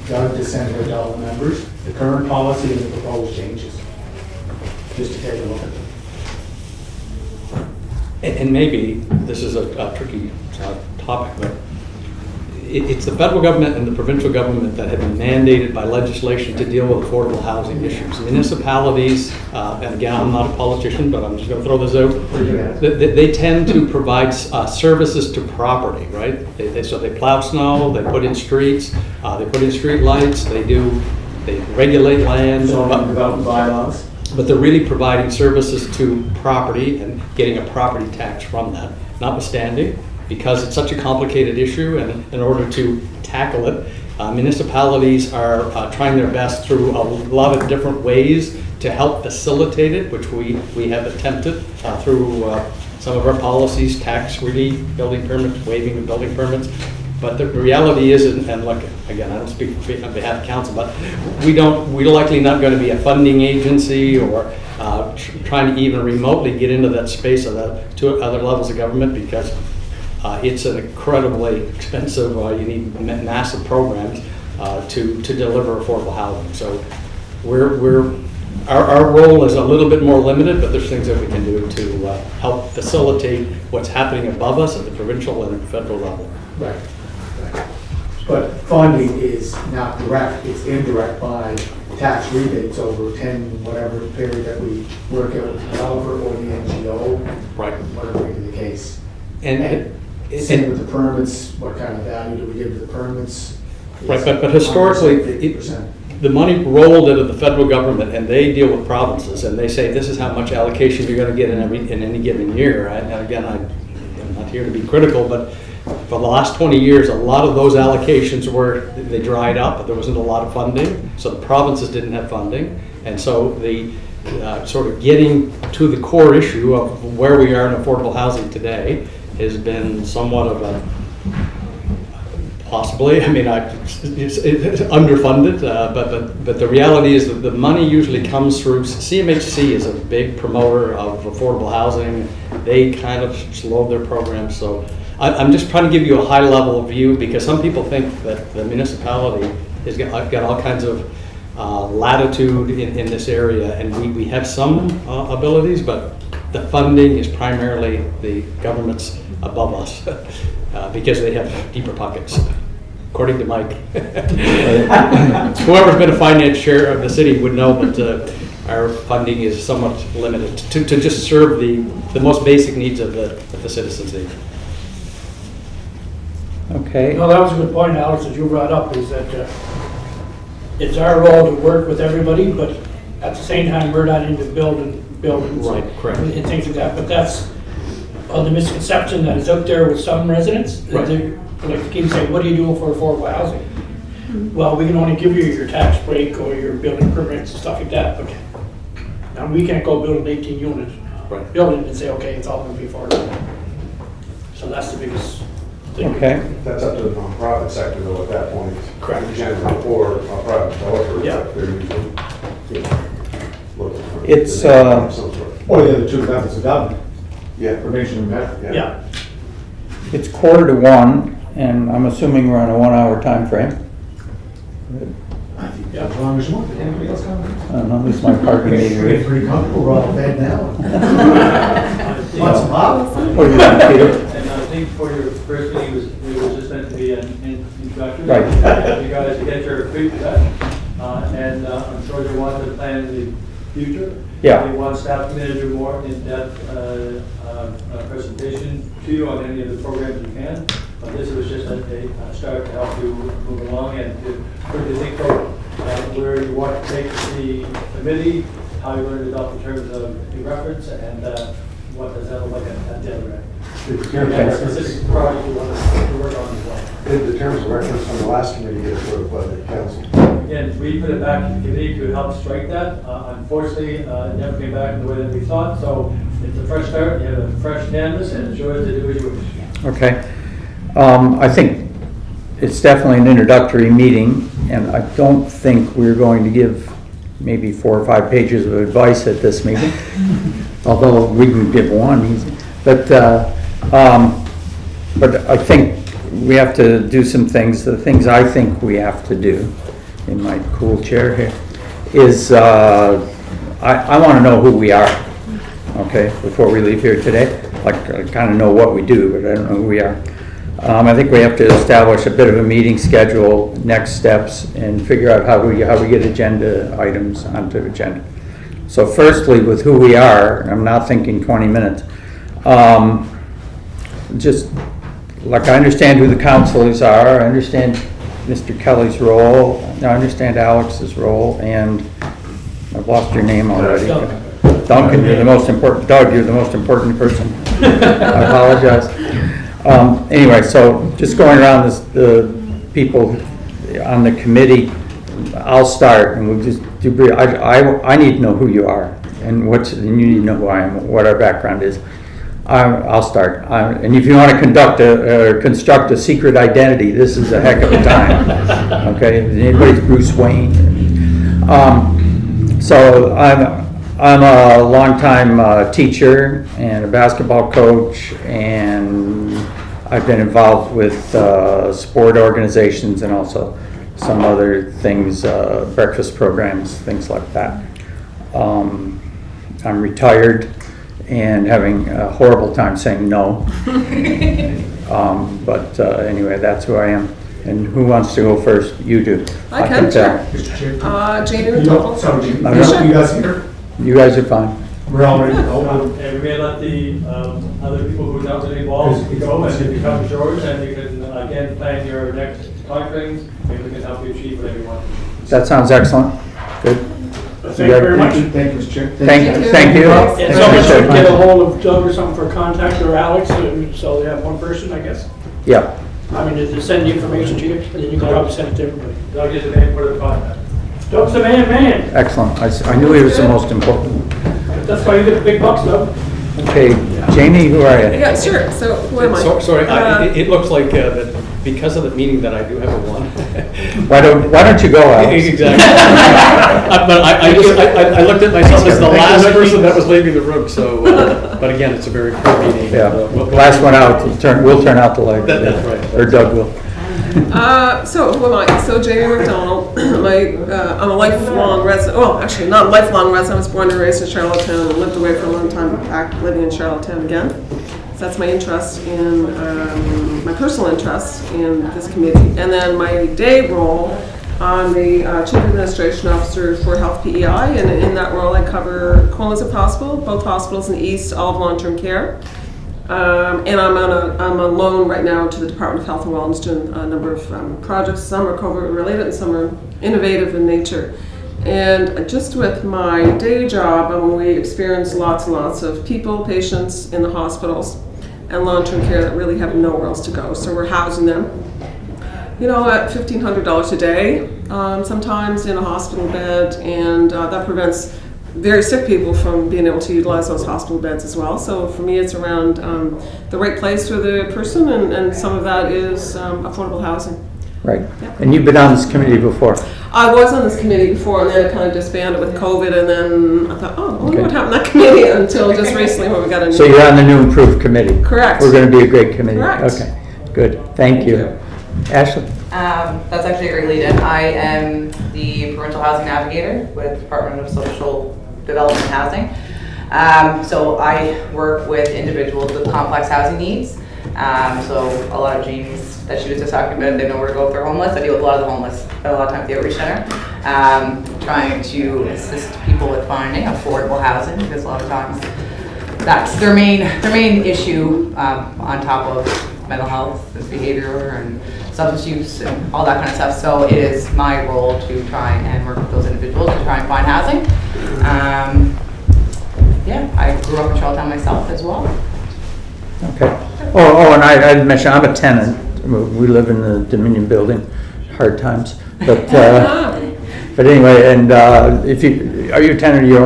Doug to send it to all the members, the current policy and the proposed changes, just to take a look at them. And maybe this is a tricky topic, but it's the federal government and the provincial government that have been mandated by legislation to deal with affordable housing issues. Municipalities, and again, I'm not a politician, but I'm just going to throw this out. They tend to provide services to property, right? So they plow snow, they put in streets, they put in street lights, they regulate land. Development bylaws. But they're really providing services to property and getting a property tax from that. Notwithstanding, because it's such a complicated issue, and in order to tackle it, municipalities are trying their best through a lot of different ways to help facilitate it, which we have attempted through some of our policies, tax relief, building permits, waiving of building permits. But the reality is, and look, again, I don't speak on behalf of council, but we're likely not going to be a funding agency or trying to even remotely get into that space of that to other levels of government, because it's an incredibly expensive, you need massive programs to deliver affordable housing. So our role is a little bit more limited, but there's things that we can do to help facilitate what's happening above us at the provincial and federal level. Right. But funding is not direct, it's indirect by tax rebates over 10 whatever period that we work out with the developer or the NGO. Right. Whatever may be the case. And same with the permits, what kind of value do we give to the permits? Right, but historically, the money rolled into the federal government, and they deal with provinces, and they say this is how much allocation you're going to get in any given year. And again, I'm not here to be critical, but for the last 20 years, a lot of those allocations they dried up, but there wasn't a lot of funding, so the provinces didn't have funding, and so the sort of getting to the core issue of where we are in affordable housing today has been somewhat of a, possibly, I mean, it's underfunded, but the reality is that the money usually comes through, CMHC is a big promoter of affordable housing. They kind of slowed their programs, so I'm just trying to give you a high level view, because some people think that the municipality has got all kinds of latitude in this area, and we have some abilities, but the funding is primarily the governments above us because they have deeper pockets, according to Mike. Whoever's been a finance chair of the city would know that our funding is somewhat limited to just serve the most basic needs of the citizens need. Okay. No, that was a good point, Alex, that you brought up, is that it's our role to work with everybody, but at the same time, we're not into buildings. Right, correct. And things like that, but that's the misconception that is out there with some residents. Right. They like to keep saying, what are you doing for affordable housing? Well, we can only give you your tax break or your building permits and stuff like that, but now we can't go build an 18-unit building and say, okay, it's all going to be affordable. So that's the biggest thing. Okay. That's up to the nonprofit sector though at that point. Correct. Generally, or a private developer. Yeah. They're usually, looking for It's, some sort. Or the other two levels of government, Yeah. provincial and federal. Yeah. It's 1:45, and I'm assuming we're on a 1-hour time frame. I think as long as you want. Anybody else comment? I don't know, this is my parking We're meeting. getting pretty comfortable, we're all in bed now. Want some pop? What do you think, Peter? And I think for your first meeting, it was just meant to be an introduction. Right. You guys to get your feet wet, and I'm sure you want to plan in the future. Yeah. You want staff to do more in-depth presentation to you on any of the programs you can. But this was just a start to help you move along and to think about where you want to take the committee, how you're going to develop in terms of the reference, and what does that look like at the other end. And specific project you want to work on as well. Did the terms of reference from the last committee get approved by the council? Again, we put it back to the committee to help strike that. Unfortunately, it never came back in the way that we thought, so it's a fresh start, you have a fresh canvas, and it's yours to do as you wish. Okay. I think it's definitely an introductory meeting, and I don't think we're going to give maybe 4 or 5 pages of advice at this meeting, although we can give one easy. But I think we have to do some things. The things I think we have to do in my cool chair here is I want to know who we are, okay, before we leave here today. Like, I kind of know what we do, but I don't know who we are. I think we have to establish a bit of a meeting schedule, next steps, and figure out how we get agenda items onto the agenda. So firstly, with who we are, I'm not thinking 20 minutes. Just, like, I understand who the councilors are, I understand Mr. Kelly's role, I understand Alex's role, and I've lost your name already. Duncan, you're the most important, Doug, you're the most important person. I apologize. Anyway, so just going around the people on the committee, I'll start and we'll just do brief. I need to know who you are and and you need to know who I am, what our background is. I'll start. And if you want to construct a secret identity, this is a heck of a time. Okay, anybody's Bruce Wayne. So I'm a longtime teacher and a basketball coach, and I've been involved with sport organizations and also some other things, breakfast programs, things like that. I'm retired and having a horrible time saying no. But anyway, that's who I am. And who wants to go first? You do. I can tell. Mr. Chair. Jamie McDonald. Sorry, Jamie. Sure. You guys here? You guys are fine. We're all ready to go. And we may let the other people who don't have any balls go, and it becomes yours, and you can, again, plan your next timeframes, maybe we can help you achieve whatever you want. That sounds excellent. Good. Thank you very much. Thank you, Mr. Chair. Thank you. And someone should get a hold of Doug or something for contact, or Alex, so they have one person, I guess. Yeah. I mean, to send the information to you, and then you can probably send it to everybody. Doug is the man for the contact. Doug's the man. Excellent. I knew he was the most important. That's why you get the big bucks, Doug. Okay, Jamie, who are you? Yeah, sure. So who am I? Sorry, it looks like that because of the meeting that I do have a one. Why don't you go, Alex? Exactly. But I looked at myself as the last person that was leaving the room, so, but again, it's a very quick meeting. Yeah, last one out, we'll turn out the light. That's right. Or Doug will. So who am I? So Jamie McDonald. I'm a lifelong resident. Well, actually not a lifelong resident. I was born and raised in Charlottetown and lived away for a long time. Back living in Charlottetown again. So that's my interest in my personal interest in this committee. And then my day role, I'm the Chief Administration Officer for Health PEI, and in that role I cover Cornwall Hospital, both hospitals in the East, all of long-term care. And I'm on loan right now to the Department of Health and Wellness, doing a number of projects. Some are COVID related and some are innovative in nature. And just with my day job, we experience lots and lots of people, patients in the hospitals and long-term care that really have nowhere else to go. So we're housing them, at $1,500 a day, sometimes in a hospital bed, and that prevents very sick people from being able to utilize those hospital beds as well. So for me, it's around the right place for the person, and some of that is affordable housing. Right. Yeah. And you've been on this committee before? I was on this committee before, and then it kind of disbanded with COVID, and then I thought, I wonder what happened to that committee until just recently when we got a new. So you're on the new improved committee? Correct. We're going to be a great committee? Correct. Okay, good. Thank you. Ashley? That's actually a great lead-in. I am the Parental Housing Navigator with Department of Social Development and Housing. So I work with individuals with complex housing needs. So a lot of Jamie's that she was just talking about, they know where to go if they're homeless. I deal with a lot of the homeless, spend a lot of time at the outreach center, trying to assist people with finding affordable housing, because a lot of times that's their main issue, on top of mental health and behavior and substance use and all that kind of stuff. So it is my role to try and work with those individuals to try and find housing. I grew up in Charlottetown myself as well. Okay. Oh, and I mentioned I'm a tenant. We live in the Dominion building, hard times. But anyway, and are you a tenant or you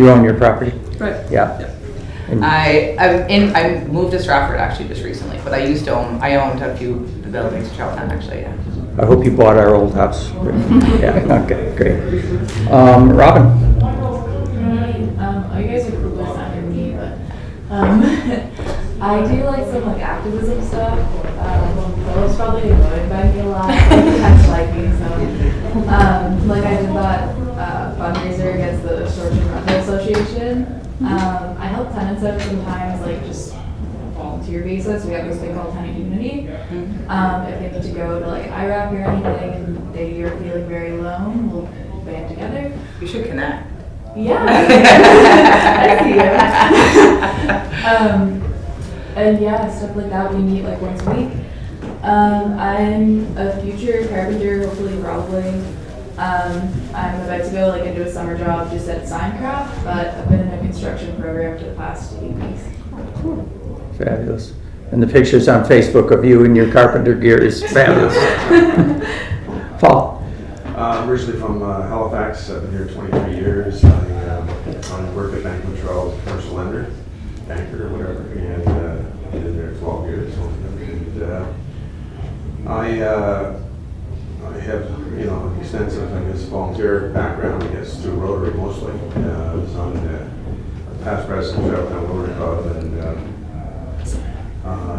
own your property? Right. Yeah. I moved to Stratford actually just recently, but I owned a few buildings in Charlottetown actually, yeah. I hope you bought our old house. Yeah, okay, great. Robin? You guys are clueless under me, but I do some activism stuff. Philip's probably annoyed by me a lot. He tends to like me, so I did that fundraiser against the Short-Term Rental Association. I help tenants out sometimes, just volunteer volunteer basis. We have this thing called tenant unity. If they need to go to like IRAC or anything and they are feeling very alone, we'll band together. You should connect. Yeah. I see you. And yeah, stuff like that. We meet like once a week. I'm a future carpenter, hopefully, probably. I'm about to go like into a summer job just at Signcraft, but I've been in a construction program for the past 8 weeks. Fabulous. And the pictures on Facebook of you in your carpenter gear is fabulous. Paul? I'm originally from Halifax. I've been here 23 years. I work at Bank of Montreal as a commercial lender, banker or whatever, and been there 12 years. And I have, you know, extensive, I guess, volunteer background, I guess, through Rotary mostly. I was on past president of Charlottetown Rotary Club, and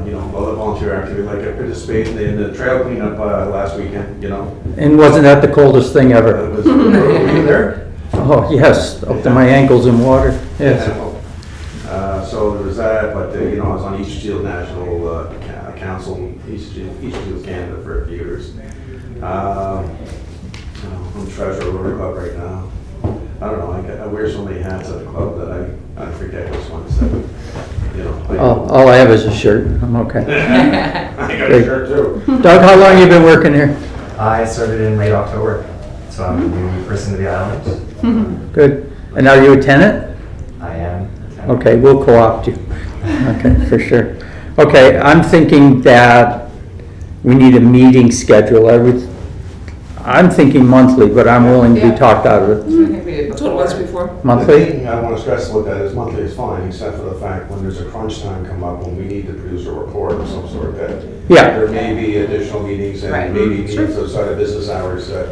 you know, other volunteer activity, like I participated in the trail cleanup last weekend, you know. And wasn't that the coldest thing ever? It was, were you there? Oh, yes, up to my ankles in water, yes. So there was that, but you know, I was on East Shield National Council, East Shield Canada for a few years. I'm treasurer of Rotary Club right now. I don't know, I wear so many hats at the club that I forget which ones that, you know. All I have is a shirt, I'm okay. I got a shirt too. Doug, how long you been working here? I started in late October, so I'm a new person to the island. Good. And are you a tenant? I am. Okay, we'll co-opt you. Okay, for sure. Okay, I'm thinking that we need a meeting schedule. I'm thinking monthly, but I'm willing to be talked out of it. I think we did That's what it was before. The Monthly? thing I want to stress about that is monthly is fine, except for the fact when there's a crunch time come up, when we need to produce a report of some sort, that Yeah. there may be additional meetings Right. and maybe meetings outside of business hours that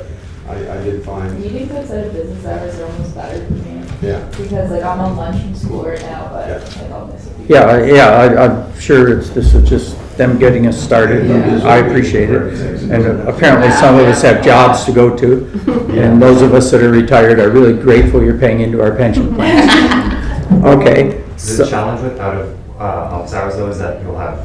I did find. Meetings outside of business hours are almost better for me. Yeah. Because like I'm on lunch from school right now, but Yeah. like I'll miss a few. Yeah, I'm sure this is just them getting us started. Yeah. I appreciate it. And apparently some of us have jobs to go to. And those of us that are retired are really grateful you're paying into our pension plans. Okay. The challenge with out of office hours though is that you'll have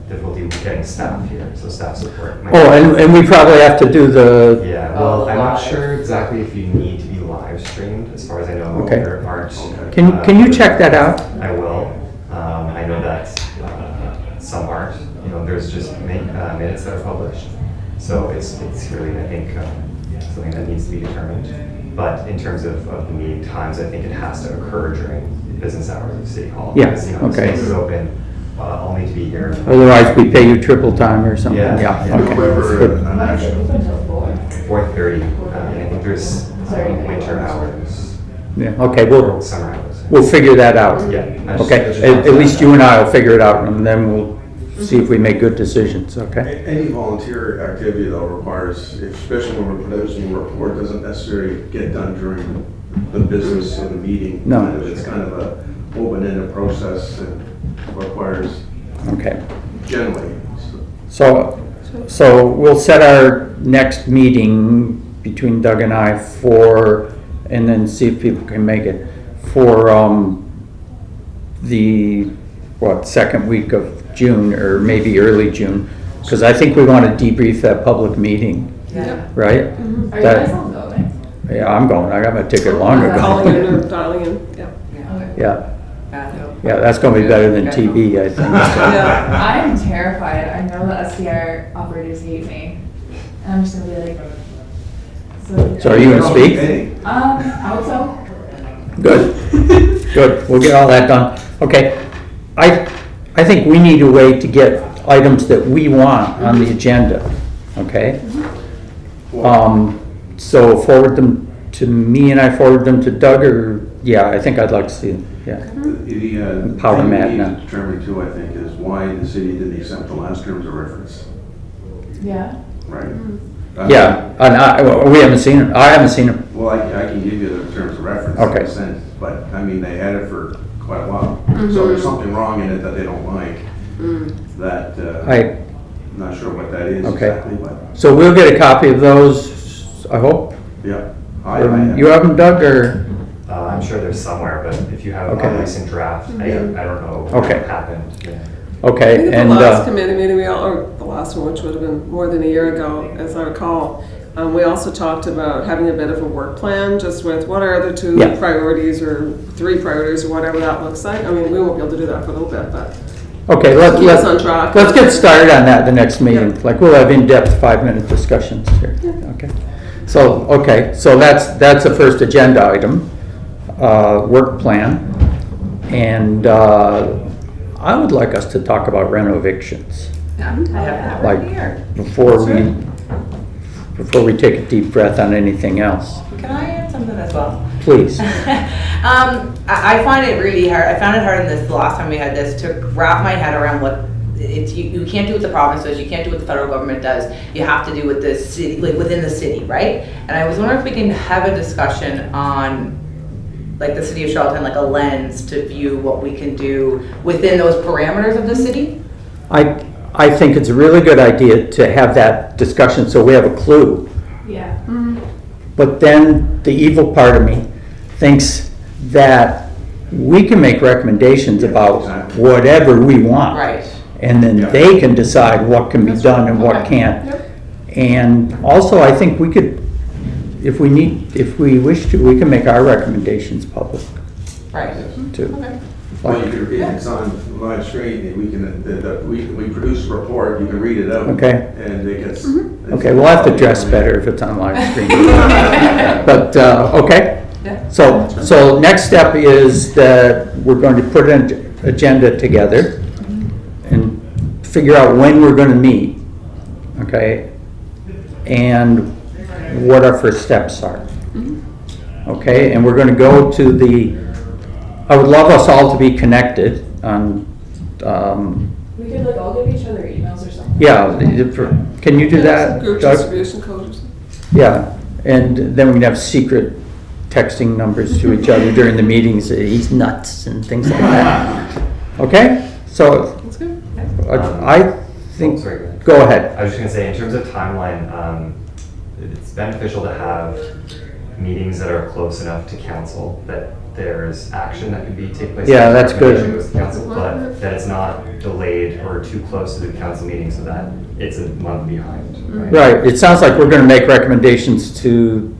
difficulty with getting staff here, so staff support. might- Oh, and we probably have to do the, Yeah, well, I'm not live. sure exactly if you need to be live streamed, as far as I know, Okay. there aren't. can you check that out? I will. I know that some aren't, you know, there's just minutes that are published. So it's really, I think, something that needs to be determined. But in terms of the meeting times, I think it has to occur during business hours of City Hall. Yeah, Because, you know, the okay. space is open, I'll need to be here. Otherwise, we pay you triple time or something. Yeah. Okay. Whoever, Good. I'm actually, Open until 4. 4:30, and I think there's Sorry. winter hours, Yeah, okay, or summer hours. we'll figure that out. Yeah. I just- Okay, I just- at least you and I will figure it out, and then we'll see if we make good decisions, okay? any volunteer activity though requires, especially when we're producing a report, doesn't necessarily get done during the business of the meeting. No. It's kind of a open-ended process and requires, Okay, generally, so we'll set our next meeting between Doug and I and then see if people can make it, for the, second week of June, or maybe early June, because I think we want to debrief that public meeting, Yeah. right? Are you That- guys all going? Yeah, I'm going, I got my ticket long Calling ago. in or dialing in, yeah. Okay. Yeah, Yeah. yeah, that's gonna be better than TV, I think. Yeah. I am terrified. I know the SDR operators hate me. And I'm just gonna be like, So are you gonna speak? I hope so. Good, good, we'll get all that done. Okay, I think we need a way to get items that we want on the agenda, okay? So forward them to me and I forward them to Doug, or, yeah, I think I'd like to see them, yeah. The Power thing Matt we now. need to determine too, I think, is why the city didn't accept the last terms of reference, Yeah. right? Yeah, and we haven't seen it, I haven't seen it. Well, I can give you the terms of reference. Okay. in a sense, but, I mean, they had it for quite a while. So there's something wrong in it that they don't like, that, I, I'm not sure what that is Okay. exactly, but, so we'll get a copy of those, I hope. yeah. I have. You have them, Doug, or? I'm sure there's somewhere, but if you have Okay. a recent draft, I don't know Okay. what happened. Yeah. I Okay, think and, the last committee meeting, or the last one, which would have been more than a year ago, as I recall, we also talked about having a bit of a work plan, just with what are the two Yeah. priorities or three priorities or whatever that looks like. I mean, we won't be able to do that for a little bit, but okay, keep us on track. let's get started on that the next meeting. Yeah. Like, we'll have in-depth 5-minute discussions here, okay? So that's the first agenda item, work plan. And I would like us to talk about renovictions. I have that Like, right here. before we take a deep breath on anything else. Can I add something as well? Please. I find it really hard, I found it hard in this, the last time we had this, to wrap my head around what, it's, you can't do what the province does, you can't do what the federal government does, you have to do what the city, like within the city, right? And I was wondering if we can have a discussion on, like the city of Charlottetown, like a lens to view what we can do within those parameters of the city? I think it's a really good idea to have that discussion so we have a clue. Yeah. But then the evil part of me thinks that we can make recommendations about whatever we want. Right. And then they can decide what can be done and what can't. And also, I think we could, if we wish to, we can make our recommendations public Right. too. Okay. Well, you can read it, it's on live stream, and we can, we produce a report, you can read it out. Okay. And it gets. Okay, we'll have to dress better if it's on live stream. But, okay. Yeah. So next step is that we're going to put an agenda together and figure out when we're going to meet, okay? And what our first steps are. Okay, and we're going to go to I would love us all to be connected on, We could like all give each other emails or something. yeah, can you do that, Group Doug? distribution code or something. Yeah, and then we can have secret texting numbers to each other during the meetings, he's nuts and things like that. Okay, so That's good. I think, Sorry, go ahead. go ahead. I was just gonna say, in terms of timeline, it's beneficial to have meetings that are close enough to council that there's action that can take place. Yeah, that's good. Recommendation goes to council, but that it's not delayed or too close to the council meeting so that it's a month behind. Right, it sounds like we're gonna make recommendations to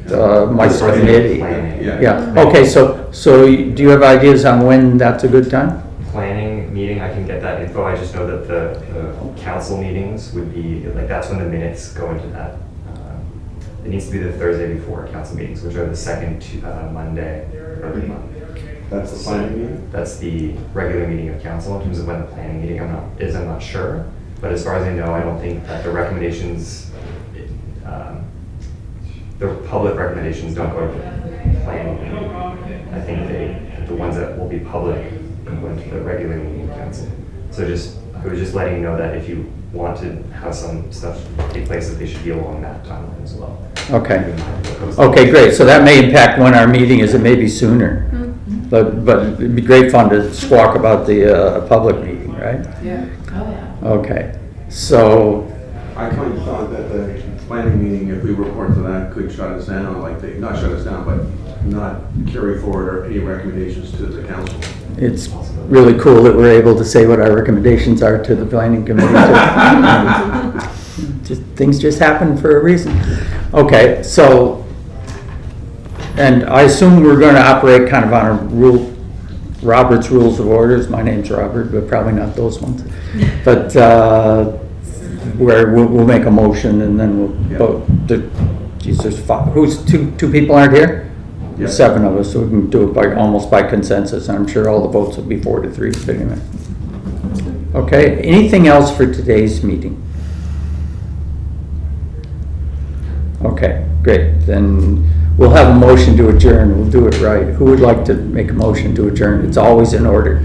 my As far as committee. planning. Yeah, okay, so do you have ideas on when that's a good time? Planning meeting, I can get that info, I just know that the council meetings would be, like, that's when the minutes go into that. It needs to be the Thursday before council meetings, which are the second Monday every month. That's the planning meeting? That's the regular meeting of council. In terms of when the planning meeting I'm not sure. But as far as I know, I don't think that the recommendations, the public recommendations don't go to the planning meeting. I think the ones that will be public go into the regular meeting of council. So I was just letting you know that if you want to have some stuff take place, that they should be along that timeline as well. Okay. Okay, great, so that may impact when our meeting is, it may be sooner. But it'd be great fun to squawk about the public meeting, right? Yeah. Oh, yeah. Okay, so, I kind of thought that the planning meeting, if we report to that, could shut us down, not shut us down, but not carry forward or any recommendations to the council. it's really cool that we're able to say what our recommendations are to the planning committee. Things just happen for a reason. Okay, so, and I assume we're going to operate kind of on a Robert's Rules of Orders. My name's Robert, but probably not those ones. But where we'll make a motion and then we'll vote. Geez, there's five. Who's two people aren't here? Yeah. 7 of us, so we can do it almost by consensus. I'm sure all the votes will be 4-3. But anyway. Okay, anything else for today's meeting? Okay, great. Then we'll have a motion to adjourn. We'll do it right. Who would like to make a motion to adjourn? It's always in order.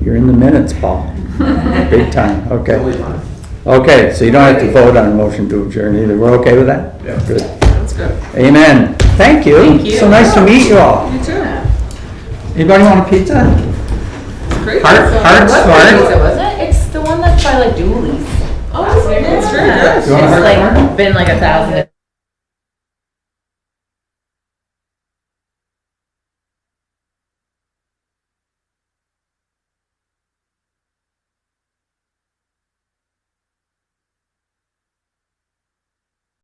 You're in the minutes, Paul. Big time, okay. Okay, so you don't have to vote on a motion to adjourn either. We're okay with that? Yeah. Good. That's good. Amen. Thank you. Thank you. So nice to meet you all. You too. Anybody want a pizza? Great. Hard What start. was it? It's the one that's by like Dooley's. Oh, it's very good. It's like been like 1,000.